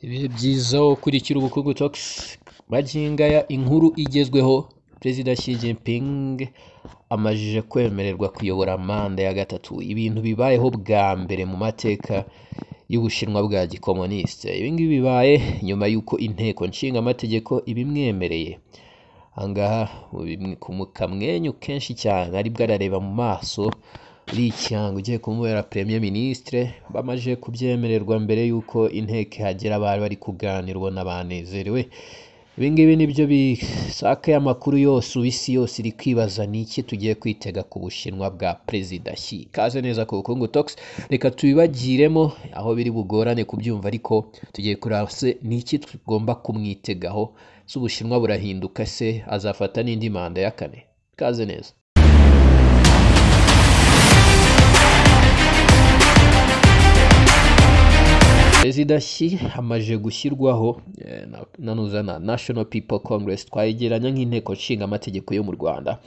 Ibihe byiza ukurikira Ubukungu Talks magingo aya inkuru igezweho. Perezida Xi Jinping amajije kwemererwa kuyobora manda ya gatatu, ibintu bibayeho bwa mbere mu mateka y'Ubushinwa bwa gikomuniste. Ibi ngibi bibaye nyuma y'uko inteko nshingamategeko ibimwemereye. Ahangaha mu kamwenyu kenshi cyane aribwo arareba mu maso uricyanga ugiye kumubera Premier Ministre. Bamaze kubyemererwa mbere y'uko inteko ihagera, bari kuganira ubona banezerewe. Ibi ngibi nibyo bisakaye amakuru yose, isi yose iri kwibaza ni iki tugiye kwitega ku Bushinwa bwa Perezida Xi. Kaze neza ku Bukungu Talks, reka tubibagiremo aho biri bugorane kubyumva, ariko tugiye kureba se ni iki tugomba kumwitegaho. Se Ubushinwa burahinduka se, azafata n'indi manda ya kane? Kaze neza. Perezida Xi amaje gushyirwaho na National People Congress, twayegeranya nk'inteko nshinga amategeko yo mu Rwanda,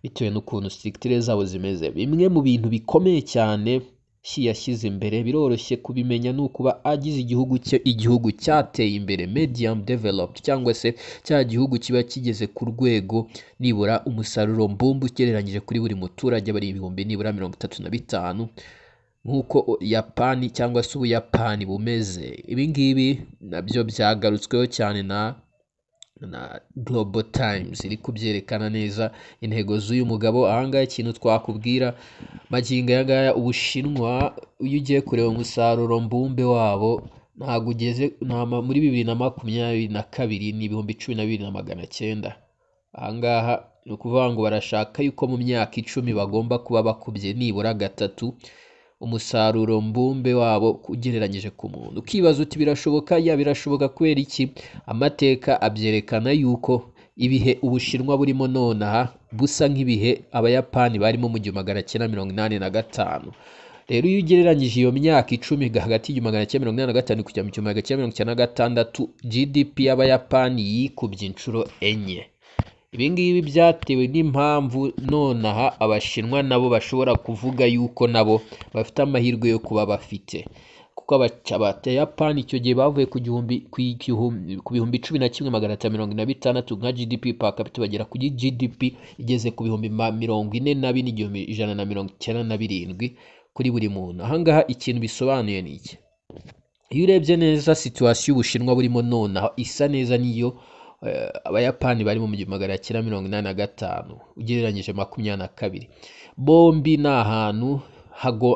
bitewe n'ukuntu structure zabo zimeze. Bimwe mu bintu bikomeye cyane Xi yashyize imbere, biroroshye kubimenya, ni ukuba agize igihugu cyateye imbere, medium developed, cyangwa se cya gihugu kiba kigeze ku rwego nibura umusaruro mbumbe ugereranyije kuri buri muturage bari ibihumbi nibura 35, nk'uko Yapani cyangwa se Ubuyapani bumeze. Ibi ngibi nabyo byagarutsweho cyane na Global Times, iri kubyerekana neza intego z'uyu mugabo. Ahangaha ikintu twakubwira magingo aya ngaya, Ubushinwa iyo ugiye kureba umusaruro mbumbe wabo ntabwo ugeze muri 2022 ni ibihumbi 12,900. Ahangaha ni ukuvuga ngo barashaka yuko mu myaka 10 bagomba kuba bakubye nibura gatatu umusaruro mbumbe wabo ugereranyije ku muntu. Ukibaza uti birashoboka? Ya, birashoboka. Kubera iki? Amateka abyerekana yuko ibihe Ubushinwa burimo nonaha busa nk'ibihe Abayapani barimo mu 1985. Rero iyo ugereranyije iyo myaka 10 hagati y'1985 kujya mu 1996, GDP y'Abayapani yikubye inshuro enye. Ibi ngibi byatewe n'impamvu nonaha Abashinwa nabo bashobora kuvuga yuko nabo bafite amahirwe yo kuba bafite, kuko Abayapani icyo gihe bavuye ku bihumbi 11,956 nka GDP per capita, bagera kuri GDP igeze ku bihumbi 44,197 kuri buri muntu. Ahangaha ikintu bisobanuye ni iki? Iyo urebye neza situation y'Ubushinwa burimo nonaha isa neza niyo Abayapani bari mu 1985 ugereranyije 22. Bombi ni ahantu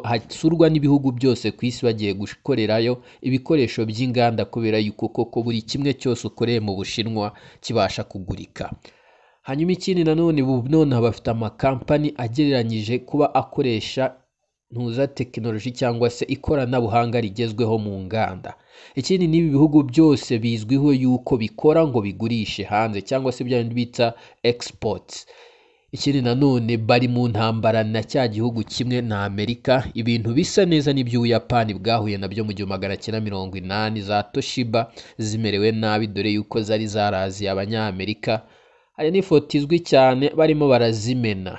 hasurwa n'ibihugu byose ku isi bagiye gukorerayo ibikoresho by'inganda, kubera yuko koko buri kimwe cyose ukoreye mu Bushinwa kibasha kugurika. Hanyuma ikindi nanone, nonaha bafite amakampani agereranyije kuba akoresha tekinoloji cyangwa se ikoranabuhanga rigezweho mu nganda. Ikindi n'ibi bihugu byose bizwiho yuko bikora ngo bigurishe hanze, cyangwa se bya bita exports. Ikindi nanone bari mu ntambara na cya gihugu kimwe na Amerika, ibintu bisa neza n'iby'Ubuyapani bwahuye nabyo mu 1980, za Toshiba zimerewe nabi dore yuko zari zaraziye Abanyamerika. Hari n'ifoto izwi cyane barimo barazimena.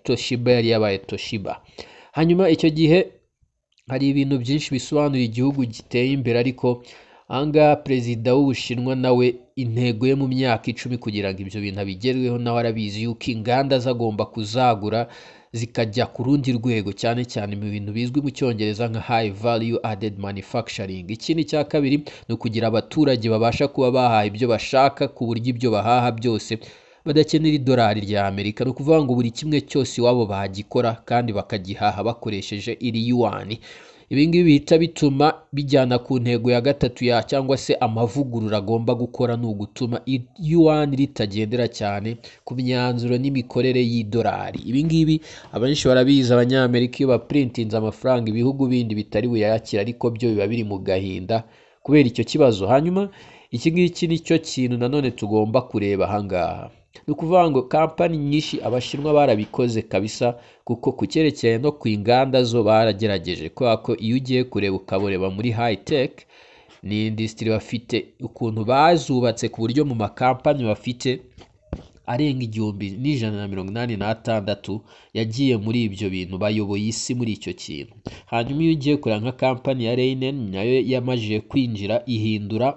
Toshiba yari yabaye Toshiba. Hanyuma icyo gihe hari ibintu byinshi bisobanura igihugu giteye imbere, ariko ahangaha perezida w'Ubushinwa nawe intego ye mu myaka 10 kugira ngo ibyo bintu abigerweho, nawe arabizi yuko inganda zagomba kuzagura zikajya ku rundi rwego, cyane cyane mu bintu bizwi mu Cyongereza nka high value added manufacturing. Ikindi cya kabiri ni ukugira abaturage babasha kuba bahaha ibyo bashaka, ku buryo ibyo bahaha byose badakenera idolari rya Amerika. Ni ukuvuga ngo buri kimwe cyose iwabo bagikora kandi bakagihaha bakoresheje iri yuani. Ibi ngibi bihita bituma bijyana ku ntego ya gatatu cyangwa se amavugurura agomba gukora, ni ugutuma yuani ritagendera cyane ku myanzuro n'imikorere y'idolari. Ibi ngibi abenshi barabizi, Abanyamerika iyo baprintinze amafaranga ibihugu bindi bitari buyakira, ariko byo biba biri mu gahinda kubera icyo kibazo. Hanyuma iki ngiki nicyo kintu nanone tugomba kureba ahangaha. Ni ukuvuga ngo kampani nyinshi Abashinwa barabikoze kabisa, kuko ku cyerekeye no ku inganda zo baragerageje, kubera ko iyo ugiye kureba ukabureba muri high tech ni industry bafite ukuntu bazubatse, ku buryo mu makampani bafite arenga 1,186 yagiye muri ibyo bintu, bayoboye isi muri icyo kintu. Hanyuma iyo ugiye kureba nka kampani ya Reinen nayo yamajije kwinjira ihindura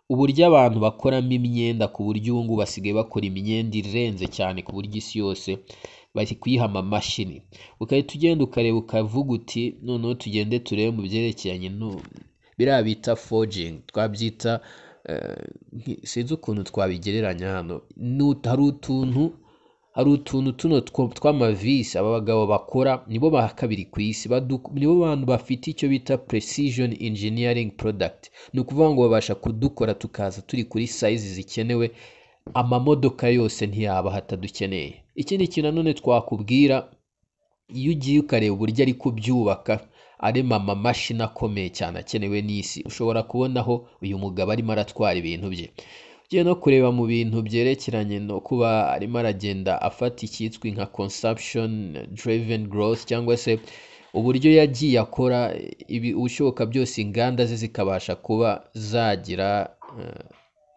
uburyo abantu bakoramo imyenda, ku buryo ubu ngubu basigaye bakora imyenda irenze cyane ku buryo isi yose bari kuyiha amamashini. Ukahita ugenda ukareba ukavuga uti noneho tugende turebe mu byerekeranye biriya bita forging, twabyita sinzi ukuntu twabigereranya hano. Hari utuntu tuno tw'amavisi aba bagabo bakora, nibo ba kabiri ku isi, nibo bantu bafite icyo bita precision engineering product. Ni ukuvuga ngo babasha kudukora tukaza turi kuri size zikenewe, amamodoka yose ntiyaba hatadukeneye. Ikindi kintu nanone twakubwira, iyo ugiye ukareba uburyo ari kubyubaka, arema amamashini akomeye cyane akenewe n'isi, ushobora kubonaho uyu mugabo arimo aratwara ibintu bye. Ugiye no kureba mu bintu byerekeranye no kuba arimo aragenda afata icyitwa nka consumption driven growth, cyangwa se uburyo yagiye akora ubushoboka byose inganda ze zikabasha kuba zagira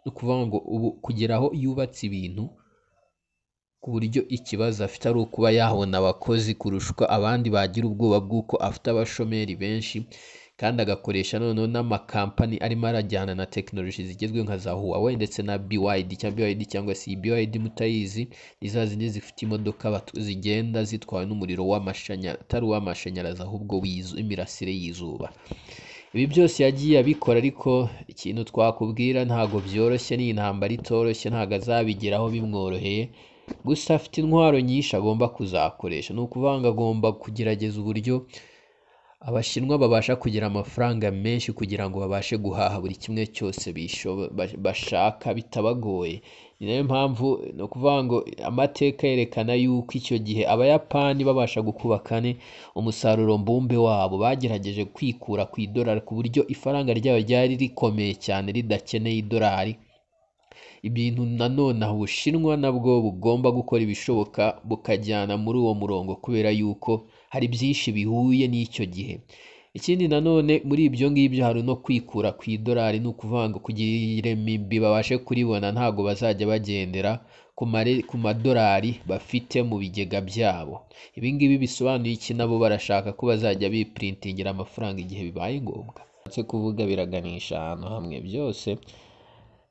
ukuvuga ngo ubu kugeraho yubatse ibintu ku buryo ikibazo afite ari ukuba yabona abakozi kurushwa abandi bagira ubwoba bw'uko afite abashomeri benshi, kandi agakoresha noneho n'amakampani arimo arajyana na tekinoloji zigezweho nka za Huawei ndetse na BYD cyangwa se BYD mutayizi, izazindi zifite imodoka zigenda zitwawe n'umuriro w'amashanyarazi, atari uw'amashanyarazi ahubwo w'imirasire y'izuba. Ibi byose yagiye abikora, ariko ikintu twakubwira ntago byoroshye, ni intambara itoroshye, ntago azabigeraho bimworoheye. Gusa afite intwaro nyinshi agomba kuzakoresha. Ni ukuvuga ngo agomba kugerageza uburyo Abashinwa babasha kugira amafaranga menshi kugira ngo babashe guhaha buri kimwe cyose bashaka bitabagoye. Ni nayo mpamvu no kuvuga ngo amateka yerekana yuko icyo gihe Abayapani babasha gukuba kane umusaruro mbumbe wabo, bagerageje kwikura ku idolari ku buryo ifaranga ryabo ryari rikomeye cyane ridakeneye idolari. Ibintu nanone Ubushinwa nabwo bugomba gukora ibishoboka bukajyana muri uwo murongo, kubera yuko hari byinshi bihuye n'icyo gihe. Ikindi nanone muri ibyo ngibyo hari no kwikura ku idolari, ni ukuvuga ngo kugira imbi babashe kuribona, ntago bazajya bagendera ku madolari bafite mu bigega byabo. Ibi ngibi bisobanuye iki? Nabo barashaka ko bazajya biprintingira amafaranga igihe bibaye ngombwa. Ndetse kuvuga biraganisha ahantu hamwe, byose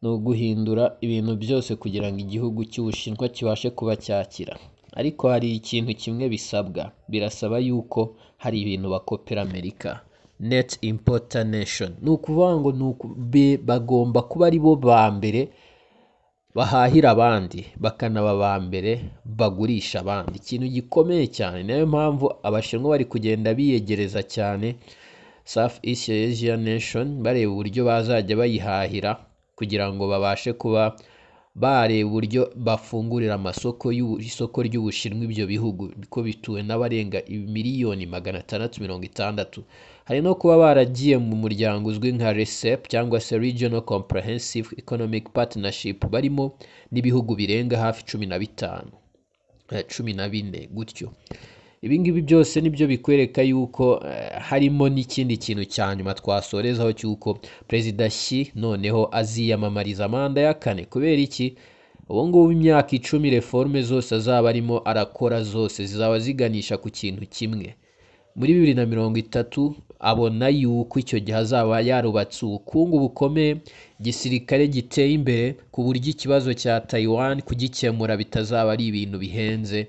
ni uguhindura ibintu byose kugira ngo igihugu cy'Ubushinwa kibashe kuba cyakira. Ariko hari ikintu kimwe bisabwa, birasaba yuko hari ibintu bakopera Amerika, net importer nation. Ni ukuvuga ngo bagomba kuba ari bo ba mbere bahahira abandi, bakanaba ba mbere bagurisha abandi. Ikintu gikomeye cyane, nayo mpamvu Abashinwa bari kugenda biyegereza cyane South East Asia nation, bareba uburyo bazajya bayihahira kugira ngo babashe kuba bareba uburyo bafungurira isoko ry'Ubushinwa ibyo bihugu ko bituwe n'abarenga miliyoni 660. Hari no kuba baragiye mu muryango uzwi nka RCEP cyangwa se Regional Comprehensive Economic Partnership, barimo n'ibihugu birenga hafi 15 14 gutyo. Ibi ngibi byose nibyo bikwereka yuko harimo n'ikindi kintu cya nyuma twasorezaho cy'uko Perezida Xi noneho aziyamamariza manda ya 4. Kubera iki? Ubu ngubu imyaka 10 reforme zose azaba arimo arakora zose zizaba ziganisha ku kintu kimwe. Muri 2030 abona yuko icyo gihe azaba yarubatse ubukungu bukomeye, igisirikare giteye imbere ku buryo ikibazo cya Taiwan kugikemura bitazaba ari ibintu bihenze.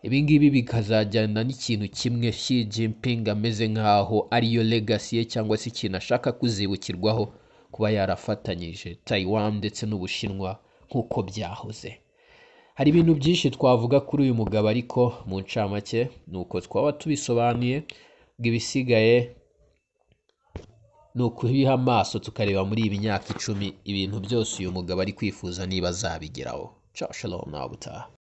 Ibi ngibi bikazajyana n'ikintu kimwe, Xi Jinping ameze nkaho ariyo legacy ye cyangwa se ikintu ashaka kuzibukirwaho, kuba yarafatanyije Taiwan ndetse n'Ubushinwa nk'uko byahoze. Hari ibintu byinshi twavuga kuri uyu mugabo, ariko mu ncamake nuko twaba tubisobanuye, bw'ibisigaye ni ukubiha amaso tukareba muri iyi myaka 10 ibintu byose uyu mugabo ari kwifuza niba azabigeraho. Ciao, shalom, nawe utaha.